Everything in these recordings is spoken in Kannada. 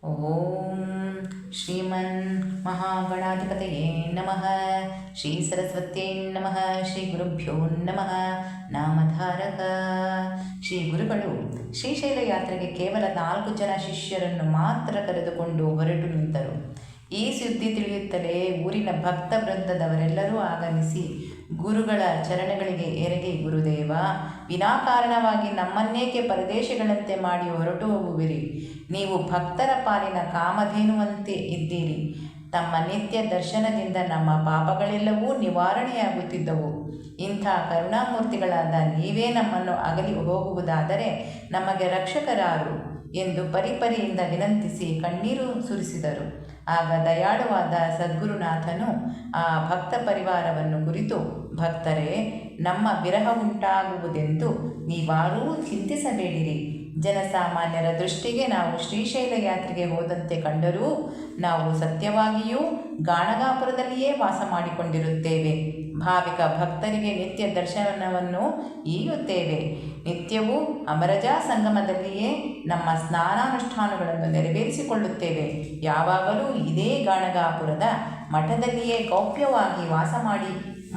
ಓಂ ಶ್ರೀಮನ್ ಮಹಾಗಣಾಧಿಪತಯೇ ನಮಃ. ಶ್ರೀ ಸರಸ್ವತ್ಯೈ ನಮಃ. ಶ್ರೀ ಗುರುಭ್ಯೋ ನಮಃ. ನಾಮಧಾರಕ. ಶ್ರೀ ಗುರುಗಳು ಶ್ರೀಶೈಲ ಯಾತ್ರೆಗೆ ಕೇವಲ 4 ಜನ ಶಿಷ್ಯರನ್ನು ಮಾತ್ರ ಕರೆದುಕೊಂಡು ಹೊರಟು ನಿಂತರು. ಈ ಸುದ್ದಿ ತಿಳಿಯುತ್ತಲೇ ಊರಿನ ಭಕ್ತ ವೃಂದದವರೆಲ್ಲರೂ ಆಗಮಿಸಿ ಗುರುಗಳ ಚರಣಗಳಿಗೆ ಎರಗಿ, ಗುರುದೇವ, ವಿನಾಕಾರಣವಾಗಿ ನಮ್ಮನ್ನೇಕೆ ಪರದೇಶಗಳಂತೆ ಮಾಡಿ ಹೊರಟು ಹೋಗುವಿರಿ? ನೀವು ಭಕ್ತರ ಪಾಲಿನ ಕಾಮಧೇನುವಂತೆ ಇದ್ದೀರಿ. ತಮ್ಮ ನಿತ್ಯ ದರ್ಶನದಿಂದ ನಮ್ಮ ಪಾಪಗಳೆಲ್ಲವೂ ನಿವಾರಣೆಯಾಗುತ್ತಿದ್ದವು. ಇಂಥ ಕರುಣಾಮೂರ್ತಿಗಳಾದ ನೀವೇ ನಮ್ಮನ್ನು ಅಗಲಿ ಹೋಗುವುದಾದರೆ ನಮಗೆ ರಕ್ಷಕರಾರು ಎಂದು ಪರಿಪರಿಯಿಂದ ವಿನಂತಿಸಿ ಕಣ್ಣೀರು ಸುರಿಸಿದರು. ಆಗ ದಯಾಳುವಾದ ಸದ್ಗುರುನಾಥನು ಆ ಭಕ್ತ ಪರಿವಾರವನ್ನು ಕುರಿತು, ಭಕ್ತರೇ, ನಮ್ಮ ವಿರಹ ಉಂಟಾಗುವುದೆಂದು ನೀವಾರೂ ಚಿಂತಿಸಬೇಡಿರಿ. ಜನಸಾಮಾನ್ಯರ ದೃಷ್ಟಿಗೆ ನಾವು ಶ್ರೀಶೈಲ ಯಾತ್ರೆಗೆ ಹೋದಂತೆ ಕಂಡರೂ ನಾವು ಸತ್ಯವಾಗಿಯೂ ಗಾಣಗಾಪುರದಲ್ಲಿಯೇ ವಾಸ ಮಾಡಿಕೊಂಡಿರುತ್ತೇವೆ. ಭಾವಿಕ ಭಕ್ತರಿಗೆ ನಿತ್ಯ ದರ್ಶನವನ್ನು ಈಯುತ್ತೇವೆ. ನಿತ್ಯವೂ ಅಮರಜಾ ಸಂಗಮದಲ್ಲಿಯೇ ನಮ್ಮ ಸ್ನಾನಾನುಷ್ಠಾನಗಳನ್ನು ನೆರವೇರಿಸಿಕೊಳ್ಳುತ್ತೇವೆ. ಯಾವಾಗಲೂ ಇದೇ ಗಾಣಗಾಪುರದ ಮಠದಲ್ಲಿಯೇ ಗೌಪ್ಯವಾಗಿ ವಾಸ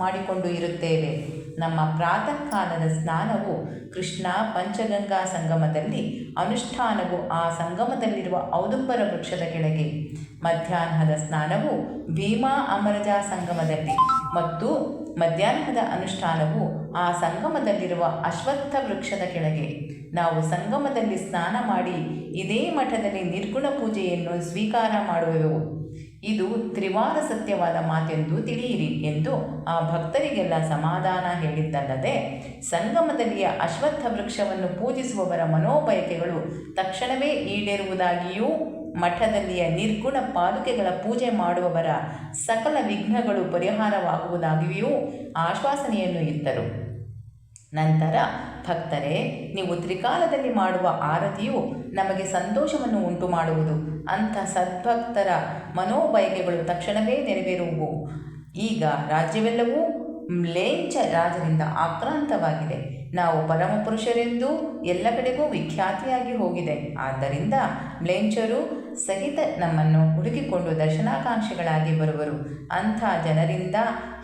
ಮಾಡಿಕೊಂಡು ಇರುತ್ತೇವೆ. ನಮ್ಮ ಪ್ರಾತಃ ಕಾಲದ ಸ್ನಾನವು ಕೃಷ್ಣ ಪಂಚಗಂಗಾ ಸಂಗಮದಲ್ಲಿ, ಅನುಷ್ಠಾನವು ಆ ಸಂಗಮದಲ್ಲಿರುವ ಔದುಂಬರ ವೃಕ್ಷದ ಕೆಳಗೆ, ಮಧ್ಯಾಹ್ನದ ಸ್ನಾನವು ಭೀಮಾ ಅಮರಜಾ ಸಂಗಮದಲ್ಲಿ ಮತ್ತು ಮಧ್ಯಾಹ್ನದ ಅನುಷ್ಠಾನವು ಆ ಸಂಗಮದಲ್ಲಿರುವ ಅಶ್ವತ್ಥ ವೃಕ್ಷದ ಕೆಳಗೆ. ನಾವು ಸಂಗಮದಲ್ಲಿ ಸ್ನಾನ ಮಾಡಿ ಇದೇ ಮಠದಲ್ಲಿ ನಿರ್ಗುಣ ಪೂಜೆಯನ್ನು ಸ್ವೀಕಾರ ಮಾಡುವೆವು. ಇದು ತ್ರಿವಾರ ಸತ್ಯವಾದ ಮಾತೆಂದು ತಿಳಿಯಿರಿ ಎಂದು ಆ ಭಕ್ತರಿಗೆಲ್ಲ ಸಮಾಧಾನ ಹೇಳಿದ್ದಲ್ಲದೆ, ಸಂಗಮದಲ್ಲಿಯ ಅಶ್ವತ್ಥ ವೃಕ್ಷವನ್ನು ಪೂಜಿಸುವವರ ಮನೋಬಯಕೆಗಳು ತಕ್ಷಣವೇ ಈಡೇರುವುದಾಗಿಯೂ, ಮಠದಲ್ಲಿಯ ನಿರ್ಗುಣ ಪಾದುಕೆಗಳ ಪೂಜೆ ಮಾಡುವವರ ಸಕಲ ವಿಘ್ನಗಳು ಪರಿಹಾರವಾಗುವುದಾಗಿಯೂ ಆಶ್ವಾಸನೆಯನ್ನು ಇತ್ತರು. ನಂತರ, ಭಕ್ತರೇ, ನೀವು ತ್ರಿಕಾಲದಲ್ಲಿ ಮಾಡುವ ಆರತಿಯು ನಮಗೆ ಸಂತೋಷವನ್ನು ಉಂಟು ಮಾಡುವುದು. ಅಂಥ ಸದ್ಭಕ್ತರ ಮನೋಬಯಕೆಗಳು ತಕ್ಷಣವೇ ನೆರವೇರುವು. ಈಗ ರಾಜ್ಯವೆಲ್ಲವೂ ಮ್ಲೇಚ್ಛ ರಾಜರಿಂದ ಆಕ್ರಾಂತವಾಗಿದೆ. ನಾವು ಪರಮಪುರುಷರೆಂದು ಎಲ್ಲ ಕಡೆಗೂ ವಿಖ್ಯಾತಿಯಾಗಿ ಹೋಗಿದೆ. ಆದ್ದರಿಂದ ಮ್ಲೇಚ್ಛರು ಸಹಿತ ನಮ್ಮನ್ನು ಹುಡುಕಿಕೊಂಡು ದರ್ಶನಾಕಾಂಕ್ಷಿಗಳಾಗಿ ಬರುವರು. ಅಂಥ ಜನರಿಂದ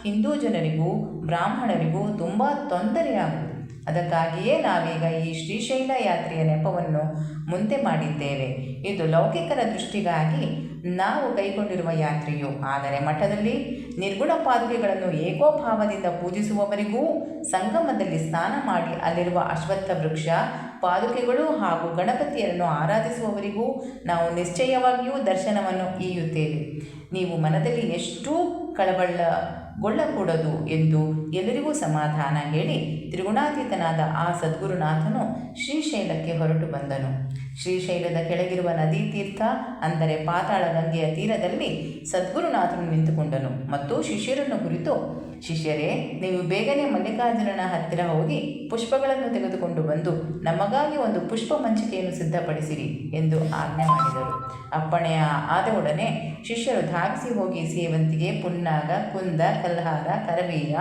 ಹಿಂದೂ ಜನರಿಗೂ ಬ್ರಾಹ್ಮಣರಿಗೂ ತುಂಬ ತೊಂದರೆಯಾಗುವುದು. ಅದಕ್ಕಾಗಿಯೇ ನಾವೀಗ ಈ ಶ್ರೀಶೈಲ ಯಾತ್ರೆಯ ನೆಪವನ್ನು ಮುಂದೆ ಮಾಡಿದ್ದೇವೆ. ಇದು ಲೌಕಿಕರ ದೃಷ್ಟಿಗಾಗಿ ನಾವು ಕೈಗೊಂಡಿರುವ ಯಾತ್ರೆಯು. ಆದರೆ ಮಠದಲ್ಲಿ ನಿರ್ಗುಣ ಪಾದುಕೆಗಳನ್ನು ಏಕೋಭಾವದಿಂದ ಪೂಜಿಸುವವರಿಗೂ, ಸಂಗಮದಲ್ಲಿ ಸ್ನಾನ ಮಾಡಿ ಅಲ್ಲಿರುವ ಅಶ್ವತ್ಥ ವೃಕ್ಷ ಪಾದುಕೆಗಳು ಹಾಗೂ ಗಣಪತಿಯರನ್ನು ಆರಾಧಿಸುವವರಿಗೂ ನಾವು ನಿಶ್ಚಯವಾಗಿಯೂ ದರ್ಶನವನ್ನು ಈಯುತ್ತೇವೆ. ನೀವು ಮನದಲ್ಲಿ ಎಷ್ಟೂ ಕಳವಳಗೊಳ್ಳಕೂಡದು ಎಂದು ಎಲ್ಲರಿಗೂ ಸಮಾಧಾನ ಹೇಳಿ, ತ್ರಿಗುಣಾತೀತನಾದ ಆ ಸದ್ಗುರುನಾಥನು ಶ್ರೀಶೈಲಕ್ಕೆ ಹೊರಟು ಬಂದನು. ಶ್ರೀಶೈಲದ ಕೆಳಗಿರುವ ನದಿ ತೀರ್ಥ, ಅಂದರೆ ಪಾತಾಳ ಗಂಗೆಯ ತೀರದಲ್ಲಿ ಸದ್ಗುರುನಾಥನು ನಿಂತುಕೊಂಡನು ಮತ್ತು ಶಿಷ್ಯರನ್ನು ಕುರಿತು, ಶಿಷ್ಯರೇ, ನೀವು ಬೇಗನೆ ಮಲ್ಲಿಕಾರ್ಜುನನ ಹತ್ತಿರ ಹೋಗಿ ಪುಷ್ಪಗಳನ್ನು ತೆಗೆದುಕೊಂಡು ಬಂದು ನಮಗಾಗಿ ಒಂದು ಪುಷ್ಪ ಮಂಚಿಕೆಯನ್ನು ಸಿದ್ಧಪಡಿಸಿರಿ ಎಂದು ಆಜ್ಞೆ ಮಾಡಿದರು. ಅಪ್ಪಣೆಯ ಆದೊಡನೆ ಶಿಷ್ಯರು ಧಾವಿಸಿ ಹೋಗಿ ಸೇವಂತಿಗೆ, ಪುನ್ನಾಗ, ಕುಂದ, ಕಲ್ಹಾರ, ಕರವೀರ,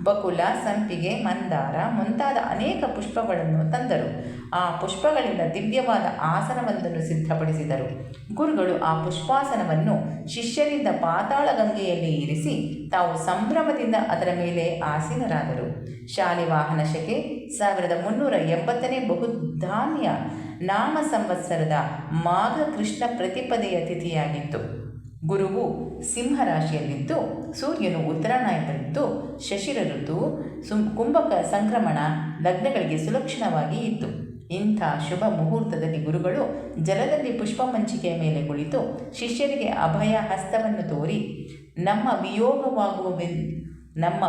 ಬಕುಲ, ಸಂಪಿಗೆ, ಮಂದಾರ ಮುಂತಾದ ಅನೇಕ ಪುಷ್ಪಗಳನ್ನು ತಂದರು. ಆ ಪುಷ್ಪಗಳಿಂದ ದಿವ್ಯವಾದ ಆಸನವೊಂದನ್ನು ಸಿದ್ಧಪಡಿಸಿದರು. ಗುರುಗಳು ಆ ಪುಷ್ಪಾಸನವನ್ನು ಶಿಷ್ಯರಿಂದ ಪಾತಾಳ ಗಂಗೆಯಲ್ಲಿ ಇರಿಸಿ ತಾವು ಸಂಭ್ರಮದಿಂದ ಅದರ ಮೇಲೆ ಆಸೀನರಾದರು. ಶಾಲಿವಾಹನ ಶಕೆ 1380ನೇ ಬಹುಧಾನ್ಯ ನಾಮ ಸಂವತ್ಸರದ ಮಾಘ ಕೃಷ್ಣ ಪ್ರತಿಪದೆಯ ತಿಥಿಯಾಗಿತ್ತು. ಗುರುವು ಸಿಂಹರಾಶಿಯಲ್ಲಿದ್ದು, ಸೂರ್ಯನು ಉತ್ತರಾಯಣದಲ್ಲಿದ್ದು, ಶಶಿರ ಋತು ಕುಂಭಕ ಸಂಕ್ರಮಣ ಲಗ್ನಗಳಿಗೆ ಸುಲಕ್ಷಣವಾಗಿ ಇತ್ತು. ಇಂಥ ಶುಭ ಮುಹೂರ್ತದಲ್ಲಿ ಗುರುಗಳು ಜಲದಲ್ಲಿ ಪುಷ್ಪಮಂಚಿಕೆಯ ಮೇಲೆ ಕುಳಿತು ಶಿಷ್ಯರಿಗೆ ಅಭಯ ಹಸ್ತವನ್ನು ತೋರಿ, ನಮ್ಮ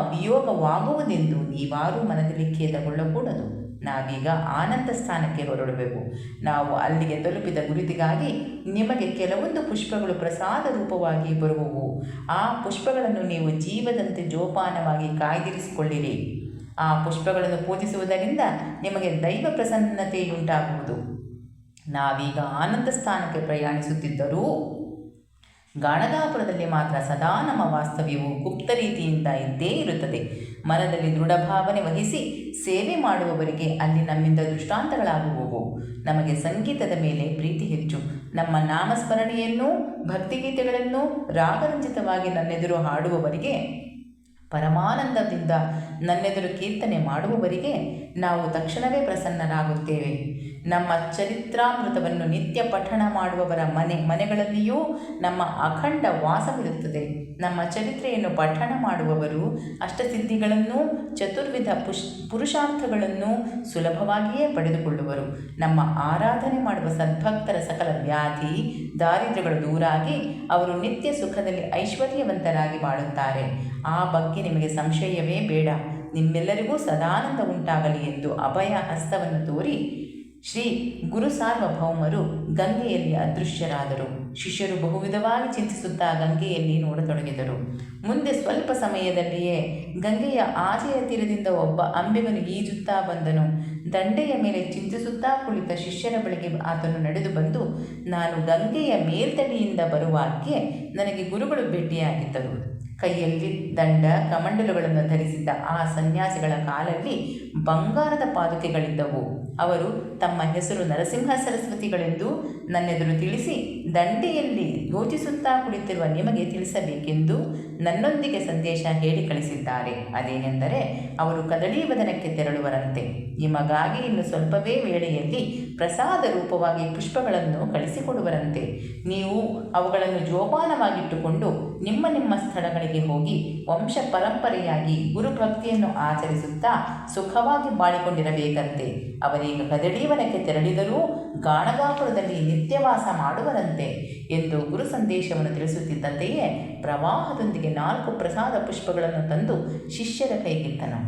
ವಿಯೋಗವಾಗುವುದೆಂದು ನೀವಾರೂ ಮನದಲ್ಲಿ ಖೇದಗೊಳ್ಳಕೂಡದು. ನಾವೀಗ ಆನಂದ ಸ್ಥಾನಕ್ಕೆ ಹೊರಡಬೇಕು. ನಾವು ಅಲ್ಲಿಗೆ ತಲುಪಿದ ಗುರುತಿಗಾಗಿ ನಿಮಗೆ ಕೆಲವೊಂದು ಪುಷ್ಪಗಳು ಪ್ರಸಾದ ರೂಪವಾಗಿ ಬರುವವು. ಆ ಪುಷ್ಪಗಳನ್ನು ನೀವು ಜೀವದಂತೆ ಜೋಪಾನವಾಗಿ ಕಾಯ್ದಿರಿಸಿಕೊಳ್ಳಿರಿ. ಆ ಪುಷ್ಪಗಳನ್ನು ಪೂಜಿಸುವುದರಿಂದ ನಿಮಗೆ ದೈವ ಪ್ರಸನ್ನತೆಯುಂಟಾಗುವುದು. ನಾವೀಗ ಆನಂದ ಸ್ಥಾನಕ್ಕೆ ಪ್ರಯಾಣಿಸುತ್ತಿದ್ದರೂ ಗಾಣಗಾಪುರದಲ್ಲಿ ಮಾತ್ರ ಸದಾ ನಮ್ಮ ವಾಸ್ತವ್ಯವು ಗುಪ್ತ ರೀತಿಯಿಂದ ಇದ್ದೇ ಇರುತ್ತದೆ. ಮನದಲ್ಲಿ ದೃಢ ಭಾವನೆ ವಹಿಸಿ ಸೇವೆ ಮಾಡುವವರಿಗೆ ಅಲ್ಲಿ ನಮ್ಮಿಂದ ದೃಷ್ಟಾಂತಗಳಾಗುವವು. ನಮಗೆ ಸಂಗೀತದ ಮೇಲೆ ಪ್ರೀತಿ ಹೆಚ್ಚು. ನಮ್ಮ ನಾಮಸ್ಮರಣೆಯನ್ನು ಭಕ್ತಿಗೀತೆಗಳನ್ನು ರಾಗರಂಜಿತವಾಗಿ ನನ್ನೆದುರು ಹಾಡುವವರಿಗೆ, ಪರಮಾನಂದದಿಂದ ನನ್ನೆದುರು ಕೀರ್ತನೆ ಮಾಡುವವರಿಗೆ ನಾವು ತಕ್ಷಣವೇ ಪ್ರಸನ್ನರಾಗುತ್ತೇವೆ. ನಮ್ಮ ಚರಿತ್ರಾಮೃತವನ್ನು ನಿತ್ಯ ಪಠಣ ಮಾಡುವವರ ಮನೆಗಳಲ್ಲಿಯೂ ನಮ್ಮ ಅಖಂಡ ವಾಸವಿರುತ್ತದೆ. ನಮ್ಮ ಚರಿತ್ರೆಯನ್ನು ಪಠಣ ಮಾಡುವವರು ಅಷ್ಟಸಿದ್ಧಿಗಳನ್ನು, ಚತುರ್ವಿಧ ಪುರುಷಾರ್ಥಗಳನ್ನು ಸುಲಭವಾಗಿಯೇ ಪಡೆದುಕೊಳ್ಳುವರು. ನಮ್ಮ ಆರಾಧನೆ ಮಾಡುವ ಸದ್ಭಕ್ತರ ಸಕಲ ವ್ಯಾಧಿ ದಾರಿದ್ರ್ಯಗಳು ದೂರಾಗಿ ಅವರು ನಿತ್ಯ ಸುಖದಲ್ಲಿ ಐಶ್ವರ್ಯವಂತರಾಗಿ ಬಾಳುತ್ತಾರೆ. ಆ ಬಗ್ಗೆ ನಿಮಗೆ ಸಂಶಯವೇ ಬೇಡ. ನಿಮ್ಮೆಲ್ಲರಿಗೂ ಸದಾನಂದ ಉಂಟಾಗಲಿ ಎಂದು ಅಭಯ ಹಸ್ತವನ್ನು ತೋರಿ ಶ್ರೀ ಗುರು ಸಾರ್ವಭೌಮರು ಗಂಗೆಯಲ್ಲಿ ಅದೃಶ್ಯರಾದರು. ಶಿಷ್ಯರು ಬಹುವಿಧವಾಗಿ ಚಿಂತಿಸುತ್ತಾ ಗಂಗೆಯಲ್ಲಿ ನೋಡತೊಡಗಿದರು. ಮುಂದೆ ಸ್ವಲ್ಪ ಸಮಯದಲ್ಲಿಯೇ ಗಂಗೆಯ ಆಚೆಯ ತೀರದಿಂದ ಒಬ್ಬ ಅಂಬಿಗನು ಈಜುತ್ತಾ ಬಂದನು. ದಂಡೆಯ ಮೇಲೆ ಚಿಂತಿಸುತ್ತಾ ಕುಳಿತ ಶಿಷ್ಯರ ಬಳಿಗೆ ಆತನು ನಡೆದು ಬಂದು, ನಾನು ಗಂಗೆಯ ಮೇಲ್ತಡಿಯಿಂದ ಬರುವಾಗೆ ನನಗೆ ಗುರುಗಳು ಭೇಟಿಯಾಗಿದ್ದರು. ಕೈಯಲ್ಲಿ ದಂಡ ಕಮಂಡಲುಗಳನ್ನು ಧರಿಸಿದ್ದ ಆ ಸನ್ಯಾಸಿಗಳ ಕಾಲಲ್ಲಿ ಬಂಗಾರದ ಪಾದುಕೆಗಳಿದ್ದವು. ಅವರು ತಮ್ಮ ಹೆಸರು ನರಸಿಂಹ ಸರಸ್ವತಿಗಳೆಂದು ನನ್ನೆದುರು ತಿಳಿಸಿ, ದಂಡೆಯಲ್ಲಿ ಯೋಚಿಸುತ್ತಾ ಕುಳಿತಿರುವ ನಿಮಗೆ ತಿಳಿಸಬೇಕೆಂದು ನನ್ನೊಂದಿಗೆ ಸಂದೇಶ ಹೇಳಿ ಕಳಿಸಿದ್ದಾರೆ. ಅದೇನೆಂದರೆ, ಅವರು ಕದಳೀವದನಕ್ಕೆ ತೆರಳುವರಂತೆ. ನಿಮಗಾಗಿ ಇನ್ನು ಸ್ವಲ್ಪವೇ ವೇಳೆಯಲ್ಲಿ ಪ್ರಸಾದ ರೂಪವಾಗಿ ಪುಷ್ಪಗಳನ್ನು ಕಳಿಸಿಕೊಡುವರಂತೆ. ನೀವು ಅವುಗಳನ್ನು ಜೋಪಾನವಾಗಿಟ್ಟುಕೊಂಡು ನಿಮ್ಮ ನಿಮ್ಮ ಸ್ಥಳಗಳಿಗೆ ಹೋಗಿ ವಂಶ ಪರಂಪರೆಯಾಗಿ ಗುರುಭಕ್ತಿಯನ್ನು ಆಚರಿಸುತ್ತಾ ಸುಖವಾಗಿ ಬಾಳಿಕೊಂಡಿರಬೇಕಂತೆ. ಅವರೀಗ ಕದಳೀವನಕ್ಕೆ ತೆರಳಿದರೂ ಗಾಣಗಾಪುರದಲ್ಲಿ ನಿತ್ಯವಾಸ ಮಾಡುವರಂತೆ ಎಂದು ಗುರು ಸಂದೇಶವನ್ನು ತಿಳಿಸುತ್ತಿದ್ದಂತೆಯೇ ಪ್ರವಾಹದೊಂದಿಗೆ 4 ಪ್ರಸಾದ ಪುಷ್ಪಗಳನ್ನು ತಂದು ಶಿಷ್ಯರ ಕೈಗಿತ್ತನು.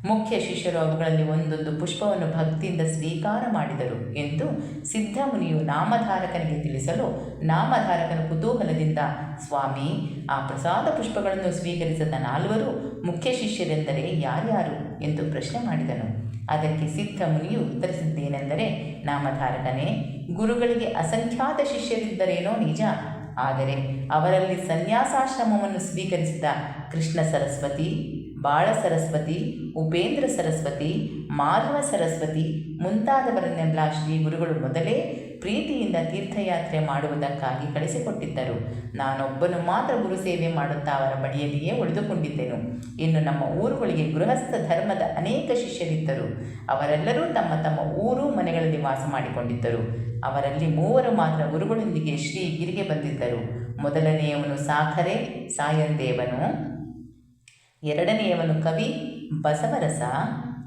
ಮುಖ್ಯ ಶಿಷ್ಯರು ಅವುಗಳಲ್ಲಿ ಒಂದೊಂದು ಪುಷ್ಪವನ್ನು ಭಕ್ತಿಯಿಂದ ಸ್ವೀಕಾರ ಮಾಡಿದರು ಎಂದು ಸಿದ್ಧಮುನಿಯು ನಾಮಧಾರಕನಿಗೆ ತಿಳಿಸಲು, ನಾಮಧಾರಕನ ಕುತೂಹಲದಿಂದ, ಸ್ವಾಮಿ, ಆ ಪ್ರಸಾದ ಪುಷ್ಪಗಳನ್ನು ಸ್ವೀಕರಿಸಿದ 4 ಮುಖ್ಯ ಶಿಷ್ಯರೆಂದರೆ ಯಾರ್ಯಾರು ಎಂದು ಪ್ರಶ್ನೆ ಮಾಡಿದನು. ಅದಕ್ಕೆ ಸಿದ್ಧಮುನಿಯು ಉತ್ತರಿಸಿದ್ದೇನೆಂದರೆ, ನಾಮಧಾರಕನೇ, ಗುರುಗಳಿಗೆ ಅಸಂಖ್ಯಾತ ಶಿಷ್ಯರಿದ್ದರೇನೋ ನಿಜ. ಆದರೆ ಅವರಲ್ಲಿ ಸನ್ಯಾಸಾಶ್ರಮವನ್ನು ಸ್ವೀಕರಿಸಿದ ಕೃಷ್ಣ ಸರಸ್ವತಿ, ಬಾಳ ಸರಸ್ವತಿ, ಉಪೇಂದ್ರ ಸರಸ್ವತಿ, ಮಾಧವ ಸರಸ್ವತಿ ಮುಂತಾದವರನ್ನೆಲ್ಲ ಶ್ರೀ ಗುರುಗಳು ಮೊದಲೇ ಪ್ರೀತಿಯಿಂದ ತೀರ್ಥಯಾತ್ರೆ ಮಾಡುವುದಕ್ಕಾಗಿ ಕಳಿಸಿಕೊಟ್ಟಿದ್ದರು. ನಾನೊಬ್ಬನು ಮಾತ್ರ ಗುರು ಸೇವೆ ಮಾಡುತ್ತಾ ಅವರ ಬಳಿಯಲ್ಲಿಯೇ ಉಳಿದುಕೊಂಡಿದ್ದೆನು. ಇನ್ನು ನಮ್ಮ ಊರುಗಳಿಗೆ ಗೃಹಸ್ಥ ಧರ್ಮದ ಅನೇಕ ಶಿಷ್ಯರಿದ್ದರು. ಅವರೆಲ್ಲರೂ ತಮ್ಮ ತಮ್ಮ ಊರು ಮನೆಗಳಲ್ಲಿ ವಾಸ ಮಾಡಿಕೊಂಡಿದ್ದರು. ಅವರಲ್ಲಿ 3 ಮಾತ್ರ ಗುರುಗಳೊಂದಿಗೆ ಶ್ರೀಗಿರಿಗೆ ಬಂದಿದ್ದರು. ಮೊದಲನೆಯವನು ಸಾಖರೆ ಸಾಯಂದೇವನು, ಎರಡನೆಯವನು ಕವಿ ಬಸವರಸ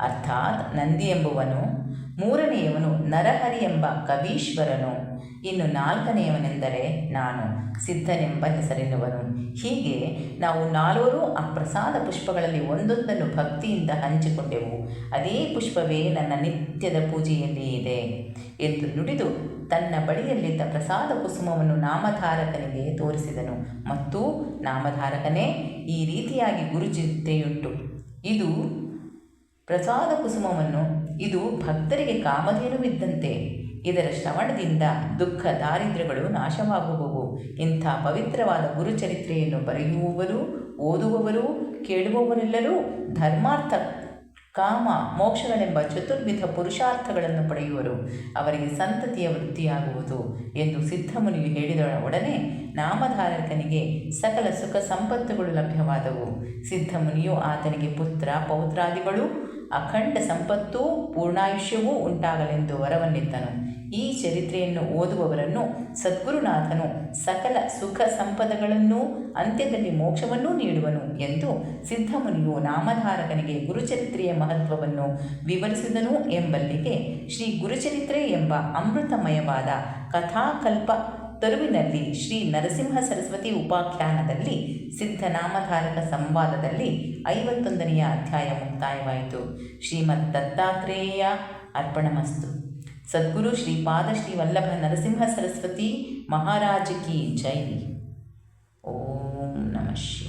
ಅರ್ಥಾತ್ ನಂದಿ ಎಂಬುವನು, ಮೂರನೆಯವನು ನರಹರಿ ಎಂಬ ಕವೀಶ್ವರನು, ಇನ್ನು 4ನೆಯವನೆಂದರೆ ನಾನು ಸಿದ್ಧನೆಂಬ ಹೆಸರಿನುವನು. ಹೀಗೆ ನಾವು 4 ಆ ಪ್ರಸಾದ ಪುಷ್ಪಗಳಲ್ಲಿ ಒಂದೊಂದನ್ನು ಭಕ್ತಿಯಿಂದ ಹಂಚಿಕೊಂಡೆವು. ಅದೇ ಪುಷ್ಪವೇ ನನ್ನ ನಿತ್ಯದ ಪೂಜೆಯಲ್ಲಿ ಇದೆ ಎಂದು ನುಡಿದು ತನ್ನ ಬಳಿಯಲ್ಲಿದ್ದ ಪ್ರಸಾದ ಕುಸುಮವನ್ನು ನಾಮಧಾರಕನಿಗೆ ತೋರಿಸಿದನು. ಮತ್ತು ನಾಮಧಾರಕನೇ, ಈ ರೀತಿಯಾಗಿ ಗುರುಚಿಂತೆಯುಂಟು. ಇದು ಪ್ರಸಾದ ಕುಸುಮವನ್ನು, ಇದು ಭಕ್ತರಿಗೆ ಕಾಮಧೇನುವಿದ್ದಂತೆ. ಇದರ ಶ್ರವಣದಿಂದ ದುಃಖ ದಾರಿದ್ರ್ಯಗಳು ನಾಶವಾಗುವವು. ಇಂಥ ಪವಿತ್ರವಾದ ಗುರುಚರಿತ್ರೆಯನ್ನು ಬರೆಯುವವರು, ಓದುವವರು, ಕೇಳುವವರೆಲ್ಲರೂ ಧರ್ಮಾರ್ಥ ಕಾಮ ಮೋಕ್ಷಗಳೆಂಬ ಚತುರ್ವಿಧ ಪುರುಷಾರ್ಥಗಳನ್ನು ಪಡೆಯುವರು. ಅವರಿಗೆ ಸಂತತಿಯ ವೃತ್ತಿಯಾಗುವುದು ಎಂದು ಸಿದ್ಧಮುನಿಯು ಹೇಳಿದ ಒಡನೆ ನಾಮಧಾರಕನಿಗೆ ಸಕಲ ಸುಖ ಸಂಪತ್ತುಗಳು ಲಭ್ಯವಾದವು. ಸಿದ್ಧಮುನಿಯು ಆತನಿಗೆ ಪುತ್ರ ಪೌತ್ರಾದಿಗಳು, ಅಖಂಡ ಸಂಪತ್ತೂ ಪೂರ್ಣಾಯುಷ್ಯವೂ ಉಂಟಾಗಲೆಂದು ವರವನ್ನಿತ್ತನು. ಈ ಚರಿತ್ರೆಯನ್ನು ಓದುವವರನ್ನು ಸದ್ಗುರುನಾಥನು ಸಕಲ ಸುಖ ಸಂಪದಗಳನ್ನೂ ಅಂತ್ಯದಲ್ಲಿ ಮೋಕ್ಷವನ್ನೂ ನೀಡುವನು ಎಂದು ಸಿದ್ಧಮುನಿಯು ನಾಮಧಾರಕನಿಗೆ ಗುರುಚರಿತ್ರೆಯ ಮಹತ್ವವನ್ನು ವಿವರಿಸಿದನು ಎಂಬಲ್ಲಿಗೆ ಶ್ರೀ ಗುರುಚರಿತ್ರೆ ಎಂಬ ಅಮೃತಮಯವಾದ ಕಥಾಕಲ್ಪ ತರುವಿನಲ್ಲಿ ಶ್ರೀ ನರಸಿಂಹ ಸರಸ್ವತಿ ಉಪಾಖ್ಯಾನದಲ್ಲಿ ಸಿದ್ಧನಾಮಧಾರಕ ಸಂವಾದದಲ್ಲಿ 51ನೆಯ ಅಧ್ಯಾಯ ಮುಕ್ತಾಯವಾಯಿತು. ಶ್ರೀಮದ್ ದತ್ತಾತ್ರೇಯ ಅರ್ಪಣಮಸ್ತು. ಸದ್ಗುರು ಶ್ರೀಪಾದ ಶ್ರೀ ವಲ್ಲಭ ನರಸಿಂಹ ಸರಸ್ವತಿ ಮಹಾರಾಜ್ ಕಿ ಜೈ. ಓಂ ನಮಃ ಶಿವಾಯ.